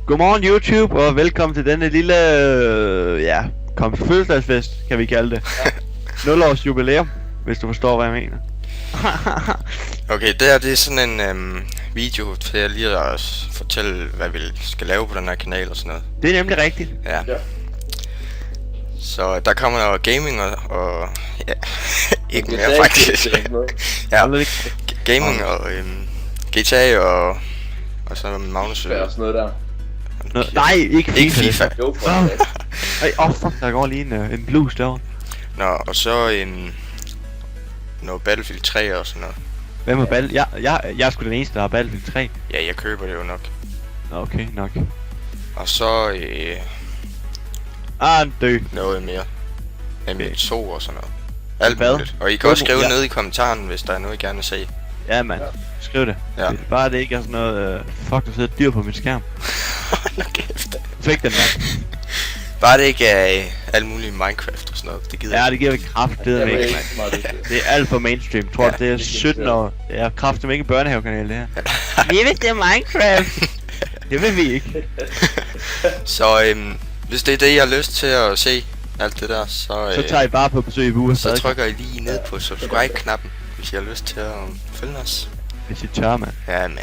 Godmorgen YouTube, og velkommen til denne lille, fødselsdagsfest, kan vi kalde det. 0 års jubilæum, hvis du forstår, hvad jeg mener. Okay, det er sådan en video til lige at fortælle, hvad vi skal lave på den her kanal og sådan noget. Det er nemlig rigtigt. Ja. Så der kommer noget gaming og ja, ikke mere faktisk. Ja, gaming og GTA og så Magnus. Og sådan noget der. Nej, ikke FIFA. Ikke FIFA. Jo, Fuck, der går lige en blues derovre. Nå, og så noget Battlefield 3 og sådan noget. Hvem har jeg er sgu den eneste, der har Battlefield 3. Ja, jeg køber det jo nok. Okay, nok. Og så En dø. noget mere. Nemlig Okay. 2 og sådan noget. Alt Hvad? muligt. Og I kan også skrive ned i kommentaren, hvis der er noget, I gerne vil se. Ja, mand. Skriv det. Ja. Bare det ikke er sådan noget, fuck, der sidder et dyr på min skærm. Nå kæft. Fik den der. Bare det ikke er alt muligt Minecraft og sådan noget. Det gider Ja, jeg. det giver vi kraftedeme ikke, mand. Det er alt for mainstream. Tror Ja, det er det 17 år. Det er kraftedeme ikke en børnehavekanal, det her. Vi vil det Minecraft. Det vil vi ikke. Så hvis det er det, I har lyst til at se, alt det der, Så tager I bare på besøg i uge. så trykker I lige ned på subscribe-knappen, hvis I har lyst til at følge os. Hvis I tør, mand. Ja, man.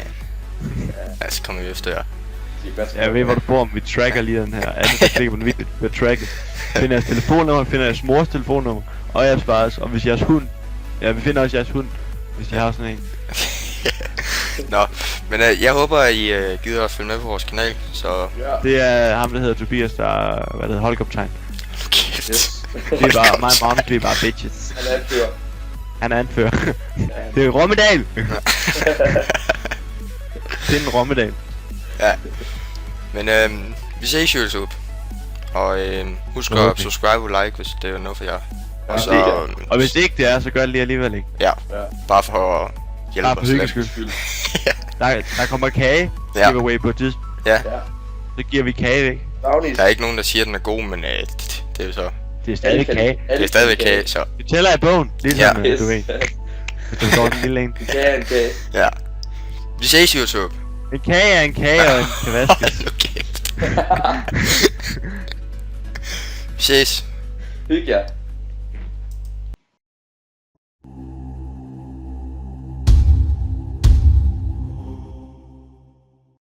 Ja, så kommer vi efter jer. Jeg ved, hvor du bor, men vi tracker lige den her. Alle der klikker på den video, bliver tracket. Finder jeres telefonnummer, finder jeres mors telefonnummer, og jeres fars, og hvis jeres hund. Ja, vi finder også jeres hund, hvis I har sådan en. Nå, men jeg håber, at I gider at følge med på vores kanal, så... Det er ham, der hedder Tobias, der er, hvad det hedder, holdkaptajn. Kæft. Det er bare, mig og Magnus, vi er bare bitches. Han er anfører. Han er anfører. Det er Rommedal! Det er en Rommedal. Ja. Men vi ses YouTube. Og husk at Okay. subscribe og like, hvis det er noget for jer. Og så... Og hvis ikke det er, så gør det lige alligevel ikke. Ja, bare for at hjælpe Bare for os hyggens lidt. skyld. Ja. Der kommer kage, Ja. giveaway på et tidspunkt. Ja, Så giver vi kage væk. der er ikke nogen, der siger, at den er god, men det er jo så... Det er stadig kage. Det er stadigvæk kage, så... Det tæller i bogen, ligesom Ja. du ved. Hvis du står den lille en. En kage. Ja. Vi ses YouTube. En kage er en kage, og en kan vaskes. Hold nu kæft. Vi ses. Hygge jer.